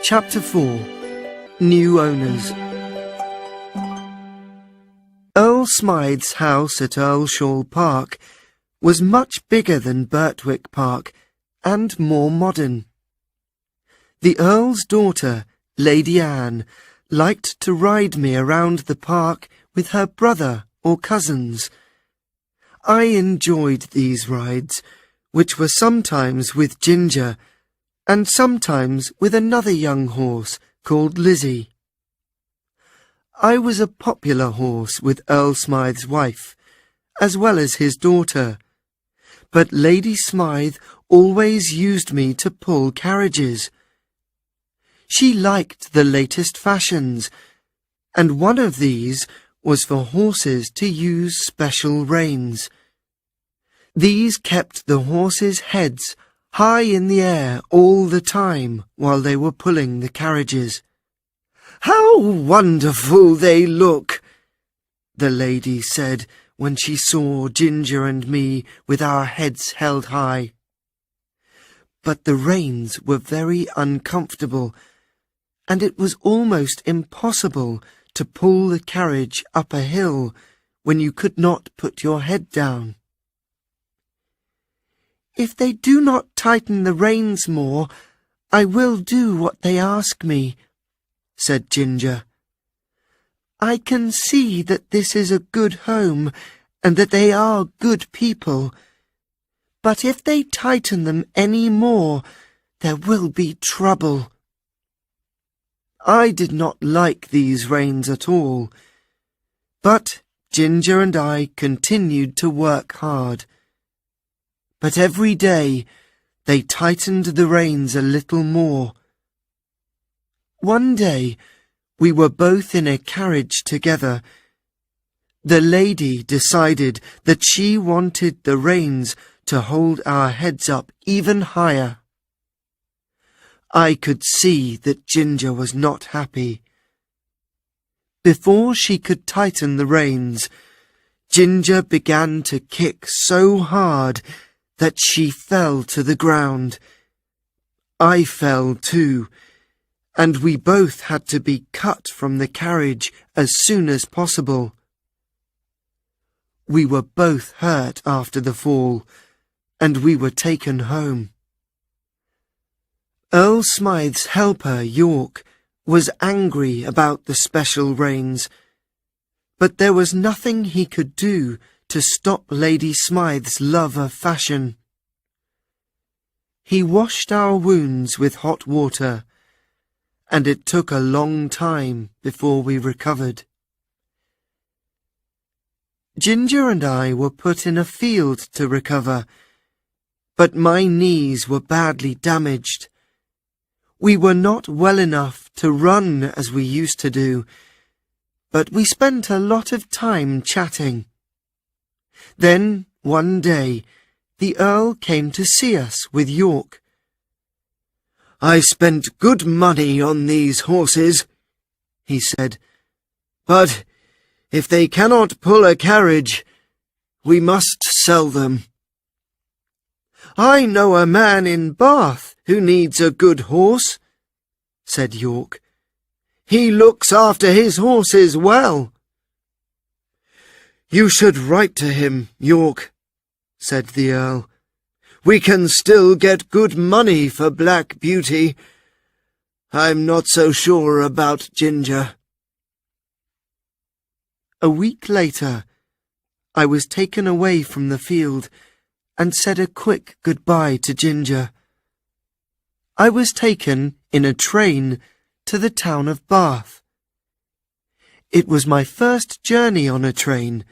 Chapter 4. New Owners. Earl Smythe's house at Earlshall Park was much bigger than Birtwick Park and more modern. The Earl's daughter, Lady Anne, liked to ride me around the park with her brother or cousins. I enjoyed these rides, which were sometimes with Ginger, and sometimes with another young horse called Lizzie. I was a popular horse with Earl Smythe's wife, as well as his daughter, but Lady Smythe always used me to pull carriages. She liked the latest fashions, and one of these was for horses to use special reins. These kept the horses' heads high in the air all the time while they were pulling the carriages. "How wonderful they look!" the lady said when she saw Ginger and me with our heads held high. But the reins were very uncomfortable, and it was almost impossible to pull the carriage up a hill when you could not put your head down. "If they do not tighten the reins more, I will do what they ask me," said Ginger. "I can see that this is a good home and that they are good people, but if they tighten them any more, there will be trouble." I did not like these reins at all, but Ginger and I continued to work hard. But every day they tightened the reins a little more. One day we were both in a carriage together. The lady decided that she wanted the reins to hold our heads up even higher. I could see that Ginger was not happy. Before she could tighten the reins, Ginger began to kick so hard that she fell to the ground. I fell too, and we both had to be cut from the carriage as soon as possible. We were both hurt after the fall, and we were taken home. Earl Smythe's helper, York, was angry about the special reins, but there was nothing he could do to stop Lady Smythe's love of fashion. He washed our wounds with hot water, and it took a long time before we recovered. Ginger and I were put in a field to recover, but my knees were badly damaged. We were not well enough to run as we used to do, but we spent a lot of time chatting. Then, one day, the Earl came to see us with York. "I spent good money on these horses," he said, "but if they cannot pull a carriage, we must sell them." "I know a man in Bath who needs a good horse," said York. "He looks after his horses well." "You should write to him, York," said the Earl. "We can still get good money for Black Beauty. I'm not so sure about Ginger." A week later, I was taken away from the field and said a quick goodbye to Ginger. I was taken in a train to the town of Bath. It was my first journey on a train,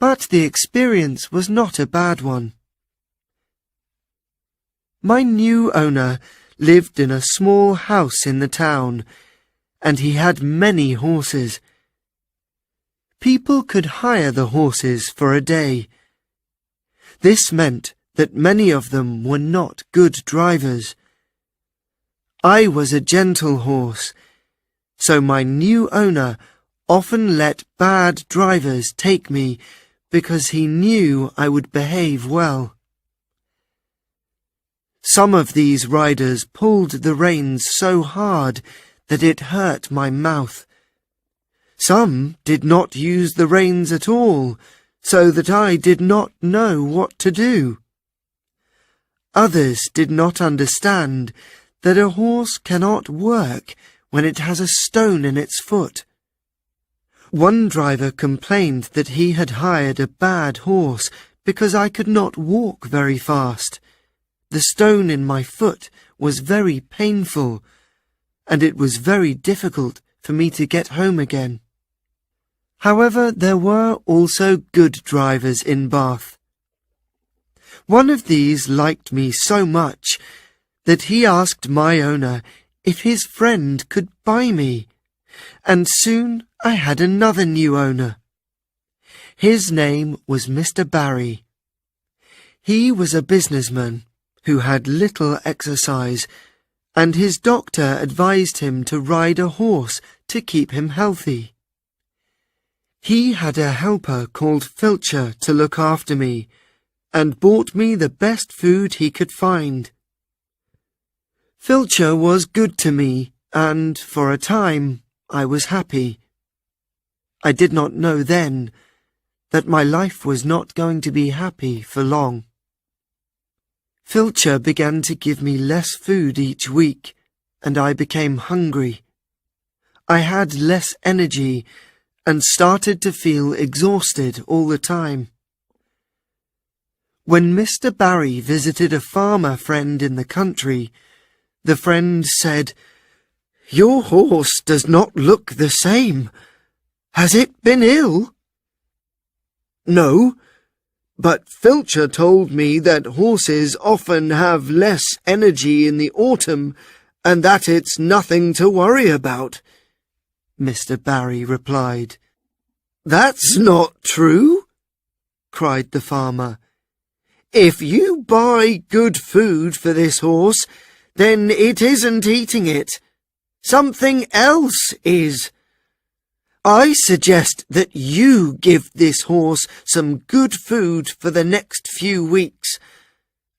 but the experience was not a bad one. My new owner lived in a small house in the town, and he had many horses. People could hire the horses for a day. This meant that many of them were not good drivers. I was a gentle horse, so my new owner often let bad drivers take me because he knew I would behave well. Some of these riders pulled the reins so hard that it hurt my mouth. Some did not use the reins at all, so that I did not know what to do. Others did not understand that a horse cannot work when it has a stone in its foot. One driver complained that he had hired a bad horse because I could not walk very fast. The stone in my foot was very painful, and it was very difficult for me to get home again. However, there were also good drivers in Bath. One of these liked me so much that he asked my owner if his friend could buy me, and soon I had another new owner. His name was Mr. Barry. He was a businessman who had little exercise, and his doctor advised him to ride a horse to keep him healthy. He had a helper called Filcher to look after me, and bought me the best food he could find. Filcher was good to me, and for a time I was happy. I did not know then that my life was not going to be happy for long. Filcher began to give me less food each week, and I became hungry. I had less energy and started to feel exhausted all the time. When Mr. Barry visited a farmer friend in the country, the friend said, "Your horse does not look the same. Has it been ill?" "No, but Filcher told me that horses often have less energy in the autumn and that it's nothing to worry about," Mr. Barry replied. "That's not true," cried the farmer. "If you buy good food for this horse, then it isn't eating it. Something else is. I suggest that you give this horse some good food for the next few weeks,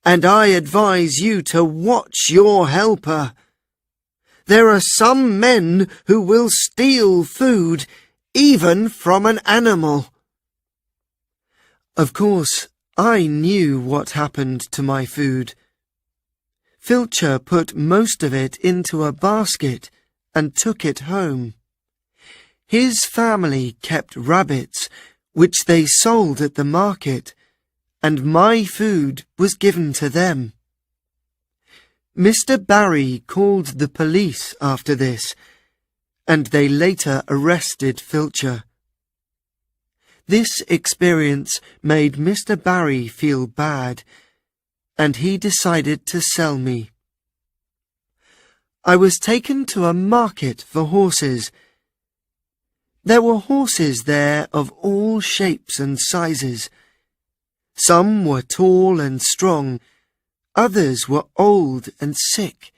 and I advise you to watch your helper. There are some men who will steal food, even from an animal." Of course, I knew what happened to my food. Filcher put most of it into a basket and took it home. His family kept rabbits, which they sold at the market, and my food was given to them. Mr. Barry called the police after this, and they later arrested Filcher. This experience made Mr. Barry feel bad, and he decided to sell me. I was taken to a market for horses. There were horses there of all shapes and sizes. Some were tall and strong, others were old and sick.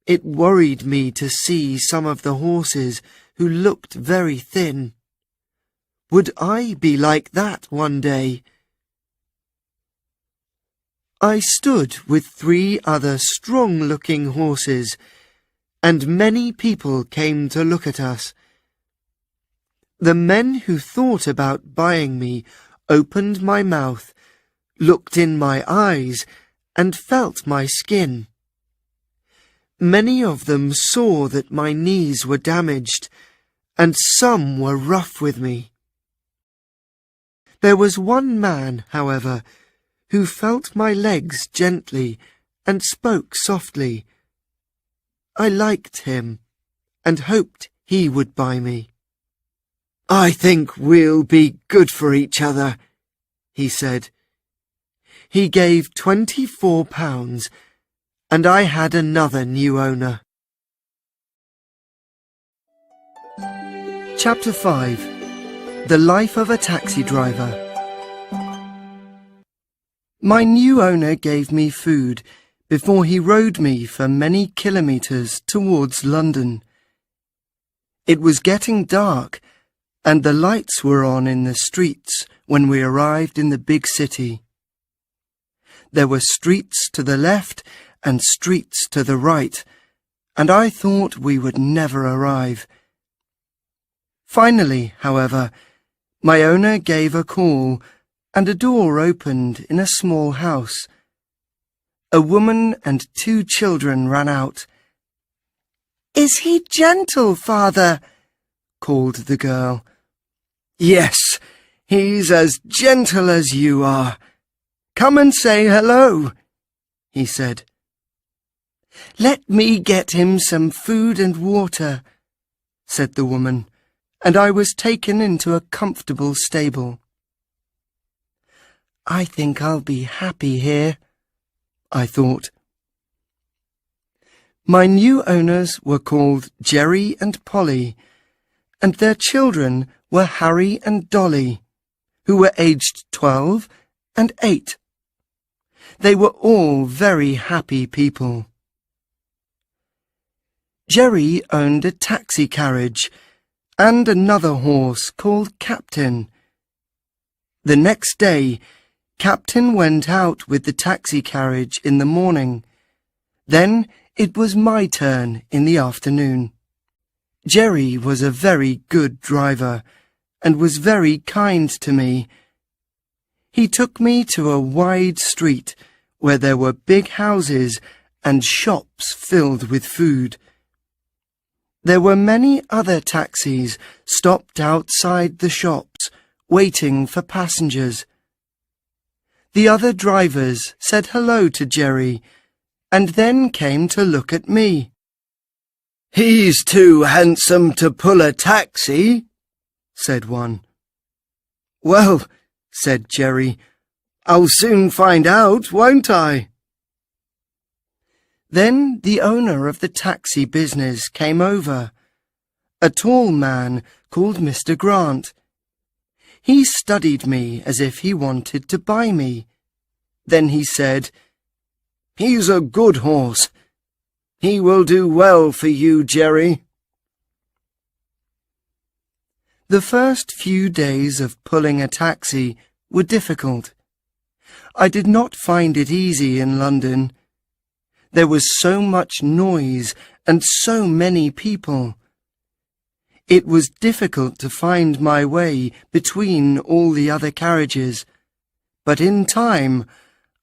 It worried me to see some of the horses who looked very thin. Would I be like that one day? I stood with 3 other strong-looking horses, and many people came to look at us. The men who thought about buying me opened my mouth, looked in my eyes, and felt my skin. Many of them saw that my knees were damaged, and some were rough with me. There was one man, however, who felt my legs gently and spoke softly. I liked him and hoped he would buy me. "I think we'll be good for each other," he said. He gave £24, and I had another new owner. Chapter 5. The Life of a Taxi Driver. My new owner gave me food before he rode me for many kilometres towards London. It was getting dark, and the lights were on in the streets when we arrived in the big city. There were streets to the left and streets to the right, and I thought we would never arrive. Finally, however, my owner gave a call, and a door opened in a small house. A woman and 2 children ran out. "Is he gentle, father?" called the girl. "Yes, he's as gentle as you are. Come and say hello," he said. "Let me get him some food and water," said the woman, and I was taken into a comfortable stable. I think I'll be happy here, I thought. My new owners were called Jerry and Polly, and their children were Harry and Dolly, who were aged 12 and 8. They were all very happy people. Jerry owned a taxi carriage and another horse called Captain. The next day, Captain went out with the taxi carriage in the morning. Then it was my turn in the afternoon. Jerry was a very good driver and was very kind to me. He took me to a wide street where there were big houses and shops filled with food. There were many other taxis stopped outside the shops, waiting for passengers. The other drivers said hello to Jerry, and then came to look at me. "He's too handsome to pull a taxi," said one. "Well," said Jerry, "I'll soon find out, won't I?" Then the owner of the taxi business came over, a tall man called Mr. Grant. He studied me as if he wanted to buy me. Then he said, "He's a good horse. He will do well for you, Jerry." The first few days of pulling a taxi were difficult. I did not find it easy in London. There was so much noise and so many people. It was difficult to find my way between all the other carriages, but in time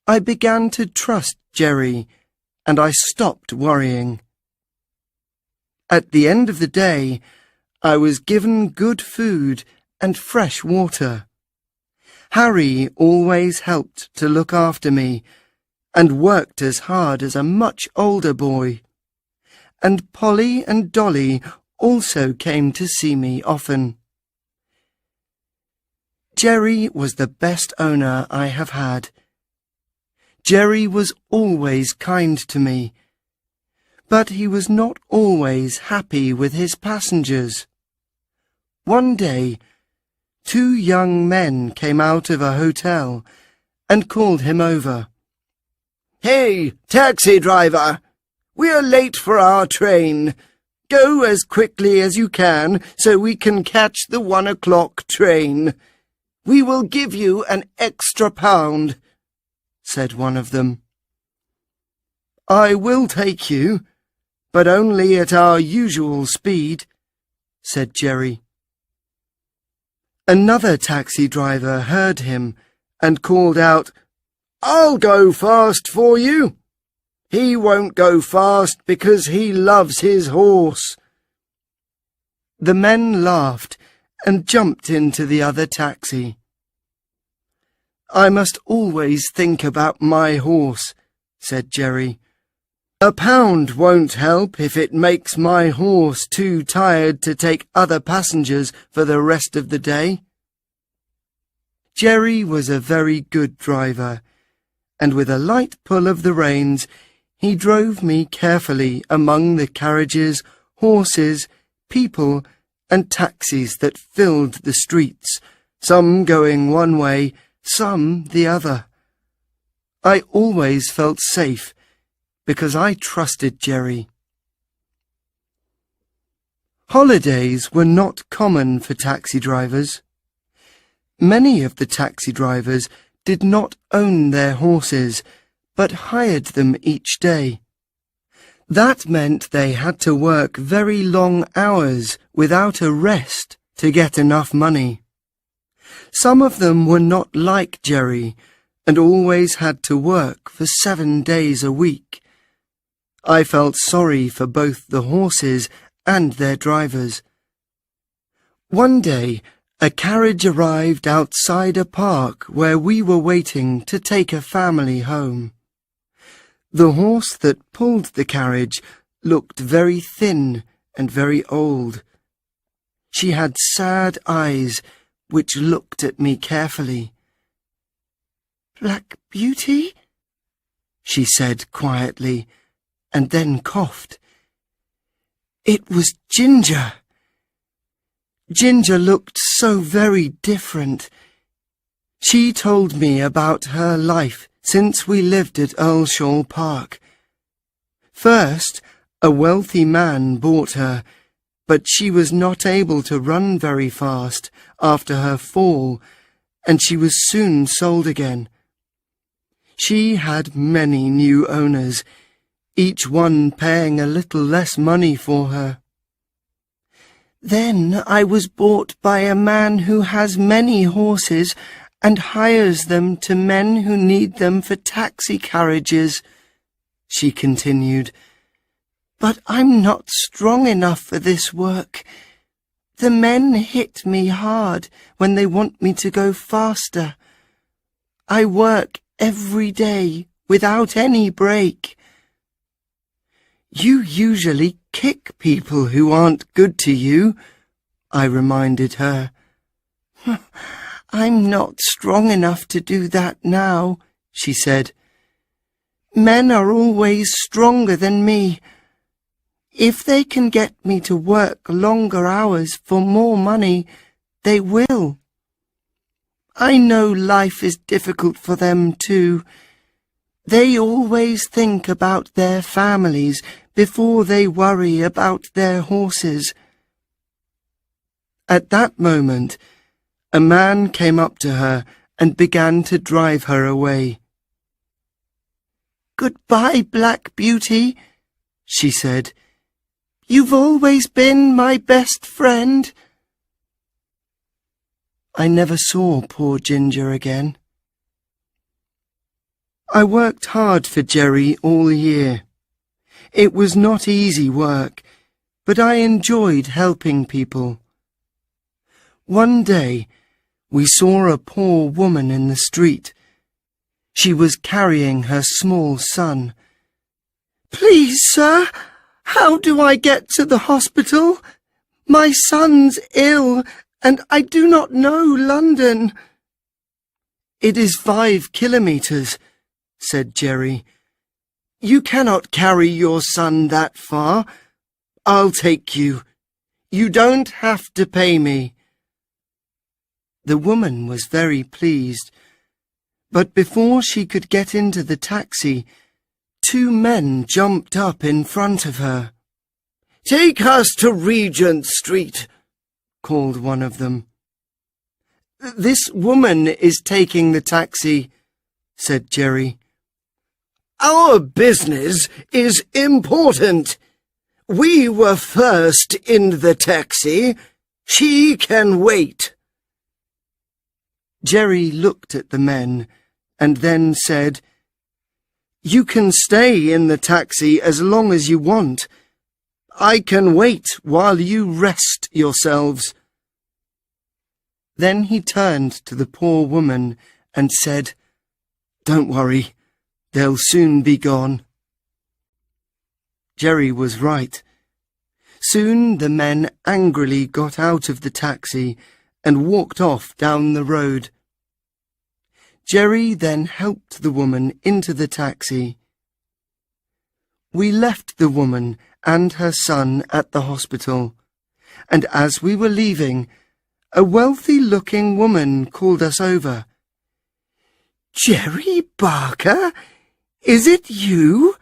I began to trust Jerry, and I stopped worrying. At the end of the day, I was given good food and fresh water. Harry always helped to look after me, and worked as hard as a much older boy. And Polly and Dolly also came to see me often. Jerry was the best owner I have had. Jerry was always kind to me, but he was not always happy with his passengers. One day, 2 young men came out of a hotel and called him over. "Hey, taxi driver! We're late for our train. Go as quickly as you can so we can catch the 1 o'clock train. We will give you an extra £1," said one of them. "I will take you, but only at our usual speed," said Jerry. Another taxi driver heard him and called out, "I'll go fast for you. He won't go fast because he loves his horse." The men laughed and jumped into the other taxi. "I must always think about my horse," said Jerry. "£1 won't help if it makes my horse too tired to take other passengers for the rest of the day." Jerry was a very good driver, and with a light pull of the reins, he drove me carefully among the carriages, horses, people, and taxis that filled the streets, some going one way, some the other. I always felt safe, because I trusted Jerry. Holidays were not common for taxi drivers. Many of the taxi drivers did not own their horses, but hired them each day. That meant they had to work very long hours without a rest to get enough money. Some of them were not like Jerry and always had to work for 7 days a week. I felt sorry for both the horses and their drivers. One day, a carriage arrived outside a park where we were waiting to take a family home. The horse that pulled the carriage looked very thin and very old. She had sad eyes which looked at me carefully. "Black Beauty?" she said quietly, and then coughed. It was Ginger. Ginger looked so very different. She told me about her life since we lived at Earlshall Park. First, a wealthy man bought her, but she was not able to run very fast after her fall, and she was soon sold again. She had many new owners, each one paying a little less money for her. Then I was bought by a man who has many horses and hires them to men who need them for taxi carriages, she continued. But I'm not strong enough for this work. The men hit me hard when they want me to go faster. I work every day without any break. You usually kick people who aren't good to you, I reminded her. I'm not strong enough to do that now, she said. Men are always stronger than me. If they can get me to work longer hours for more money, they will. I know life is difficult for them too. They always think about their families before they worry about their horses. At that moment, a man came up to her and began to drive her away. "Goodbye, Black Beauty," she said. "You've always been my best friend." I never saw poor Ginger again. I worked hard for Jerry all year. It was not easy work, but I enjoyed helping people. One day, we saw a poor woman in the street. She was carrying her small son. "Please, sir, how do I get to the hospital? My son's ill, and I do not know London." "It is 5 kilometres," said Jerry. "You cannot carry your son that far. I'll take you. You don't have to pay me." The woman was very pleased, but before she could get into the taxi, 2 men jumped up in front of her. "Take us to Regent Street," called one of them. "This woman is taking the taxi," said Jerry. "Our business is important. We were first in the taxi. She can wait." Jerry looked at the men and then said, "You can stay in the taxi as long as you want. I can wait while you rest yourselves." Then he turned to the poor woman and said, "Don't worry, they'll soon be gone." Jerry was right. Soon the men angrily got out of the taxi and walked off down the road. Jerry then helped the woman into the taxi. We left the woman and her son at the hospital, and as we were leaving, a wealthy-looking woman called us over. "Jerry Barker? Is it you?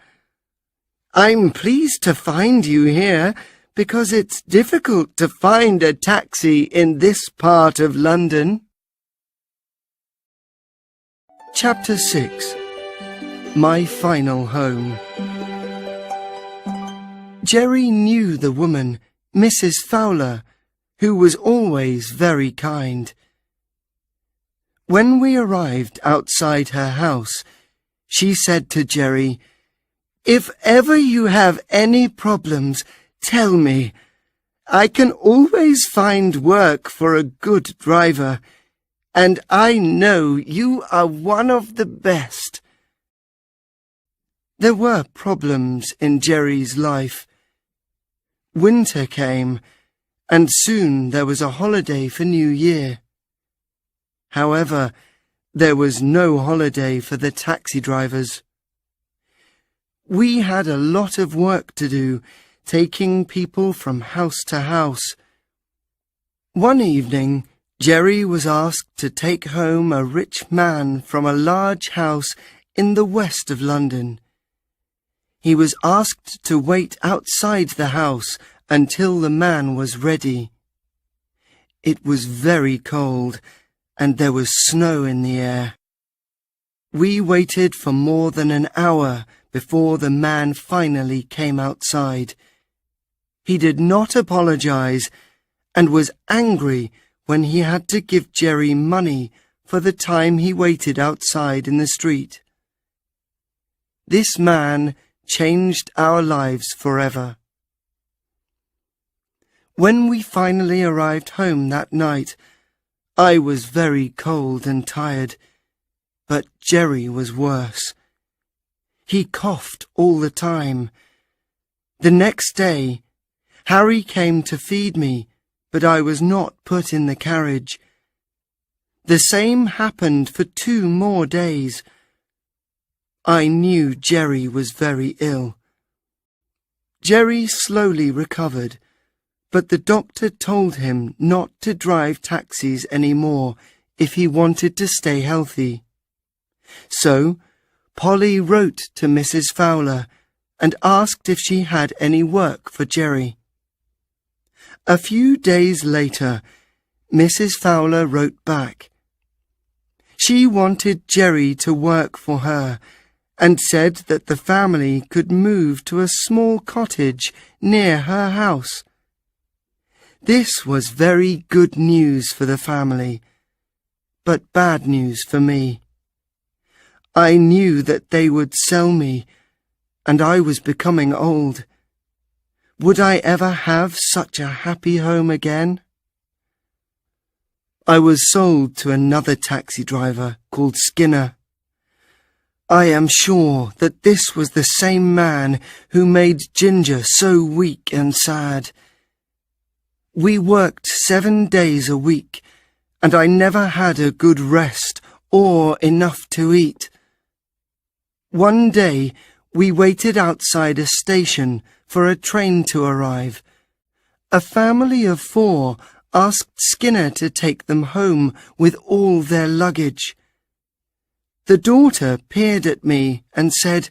I'm pleased to find you here, because it's difficult to find a taxi in this part of London." Chapter 6. my final home. Jerry knew the woman, Mrs. Fowler, who was always very kind. When we arrived outside her house, she said to Jerry, "If ever you have any problems, tell me. I can always find work for a good driver, and I know you are one of the best." There were problems in Jerry's life. Winter came, and soon there was a holiday for New Year. However, there was no holiday for the taxi drivers. We had a lot of work to do, taking people from house to house. One evening, Jerry was asked to take home a rich man from a large house in the west of London. He was asked to wait outside the house until the man was ready. It was very cold, and there was snow in the air. We waited for more than an hour before the man finally came outside. He did not apologize and was angry when he had to give Jerry money for the time he waited outside in the street. This man changed our lives forever. When we finally arrived home that night, I was very cold and tired, but Jerry was worse. He coughed all the time. The next day, Harry came to feed me, but I was not put in the carriage. The same happened for 2 more days. I knew Jerry was very ill. Jerry slowly recovered, but the doctor told him not to drive taxis anymore if he wanted to stay healthy. So, Polly wrote to Mrs. Fowler and asked if she had any work for Jerry. A few days later, Mrs. Fowler wrote back. She wanted Jerry to work for her and said that the family could move to a small cottage near her house. This was very good news for the family, but bad news for me. I knew that they would sell me, and I was becoming old. Would I ever have such a happy home again? I was sold to another taxi driver called Skinner. I am sure that this was the same man who made Ginger so weak and sad. We worked 7 days a week, and I never had a good rest or enough to eat. One day we waited outside a station for a train to arrive. A family of 4 asked Skinner to take them home with all their luggage. The daughter peered at me and said,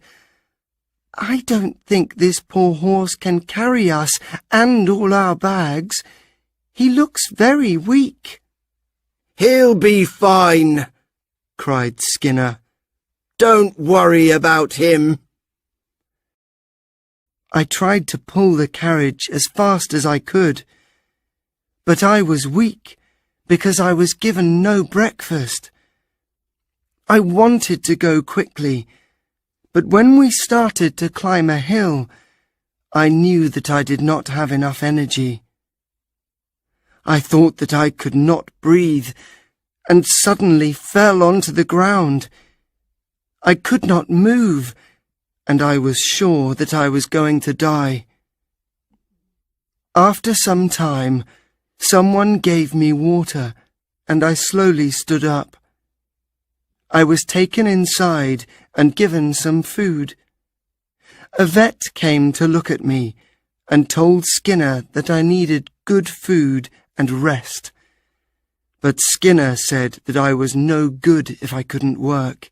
"I don't think this poor horse can carry us and all our bags. He looks very weak." "He'll be fine," cried Skinner. "Don't worry about him." I tried to pull the carriage as fast as I could, but I was weak because I was given no breakfast. I wanted to go quickly, but when we started to climb a hill, I knew that I did not have enough energy. I thought that I could not breathe, and suddenly fell onto the ground. I could not move, and I was sure that I was going to die. After some time, someone gave me water, and I slowly stood up. I was taken inside and given some food. A vet came to look at me and told Skinner that I needed good food and rest. But Skinner said that I was no good if I couldn't work.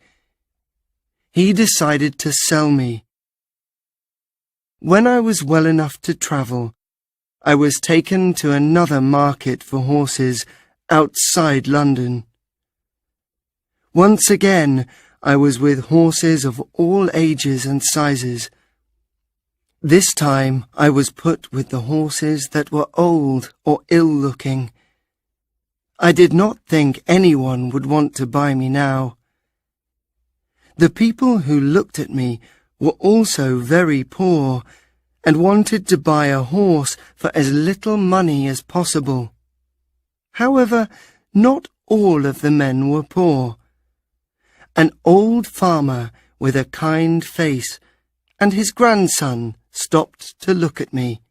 He decided to sell me. When I was well enough to travel, I was taken to another market for horses outside London. Once again, I was with horses of all ages and sizes. This time I was put with the horses that were old or ill-looking. I did not think anyone would want to buy me now. The people who looked at me were also very poor and wanted to buy a horse for as little money as possible. However, not all of the men were poor. An old farmer with a kind face and his grandson stopped to look at me.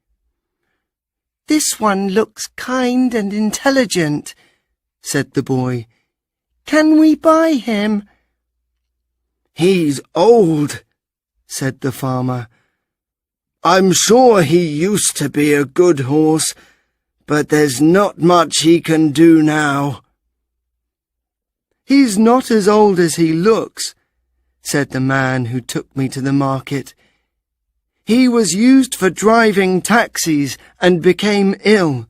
"This one looks kind and intelligent," said the boy. "Can we buy him?" "He's old," said the farmer. "I'm sure he used to be a good horse, but there's not much he can do now." "He's not as old as he looks," said the man who took me to the market. "He was used for driving taxis and became ill.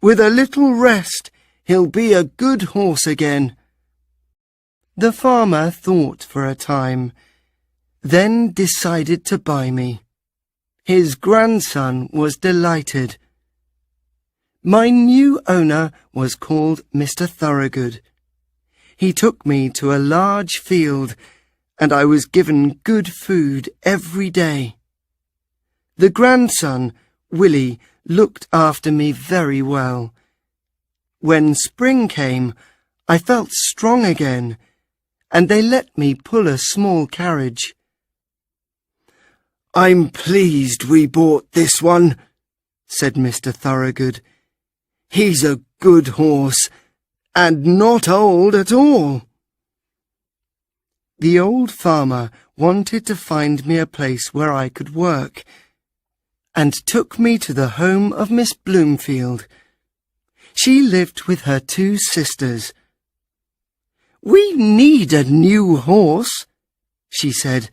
With a little rest, he'll be a good horse again." The farmer thought for a time, then decided to buy me. His grandson was delighted. My new owner was called Mr. Thorogood. He took me to a large field, and I was given good food every day. The grandson, Willie, looked after me very well. When spring came, I felt strong again, and they let me pull a small carriage. "I'm pleased we bought this one," said Mr. Thorogood. "He's a good horse, and not old at all." The old farmer wanted to find me a place where I could work, and took me to the home of Miss Bloomfield. She lived with her 2 sisters. "We need a new horse," she said,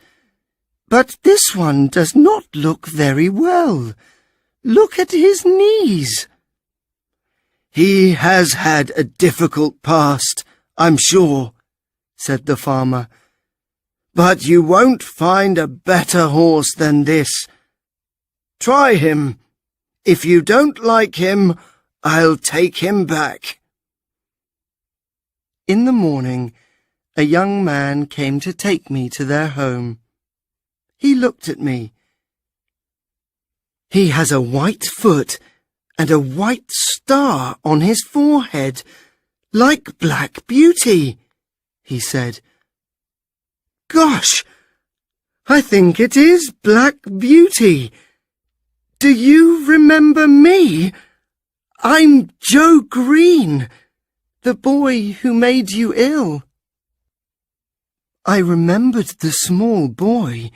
"but this one does not look very well. Look at his knees." "He has had a difficult past, I'm sure," said the farmer. "But you won't find a better horse than this. Try him. If you don't like him, I'll take him back." In the morning, a young man came to take me to their home. He looked at me. "He has a white foot and a white star on his forehead, like Black Beauty," he said. "Gosh, I think it is Black Beauty. Do you remember me? I'm Joe Green, the boy who made you ill." I remembered the small boy,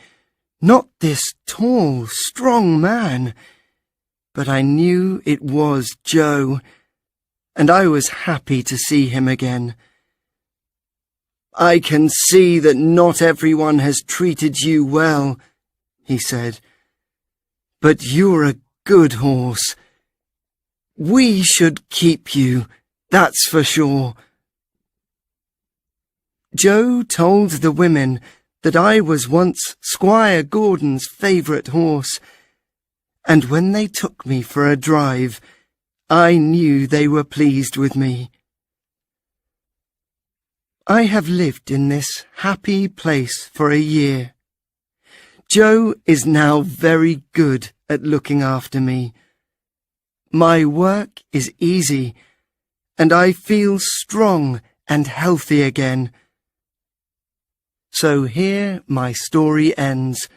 not this tall, strong man, but I knew it was Joe, and I was happy to see him again. "I can see that not everyone has treated you well," he said, "but you're a good horse. We should keep you, that's for sure." Joe told the women that I was once Squire Gordon's favourite horse, and when they took me for a drive, I knew they were pleased with me. I have lived in this happy place for a year. Joe is now very good at looking after me. My work is easy, and I feel strong and healthy again. So here my story ends.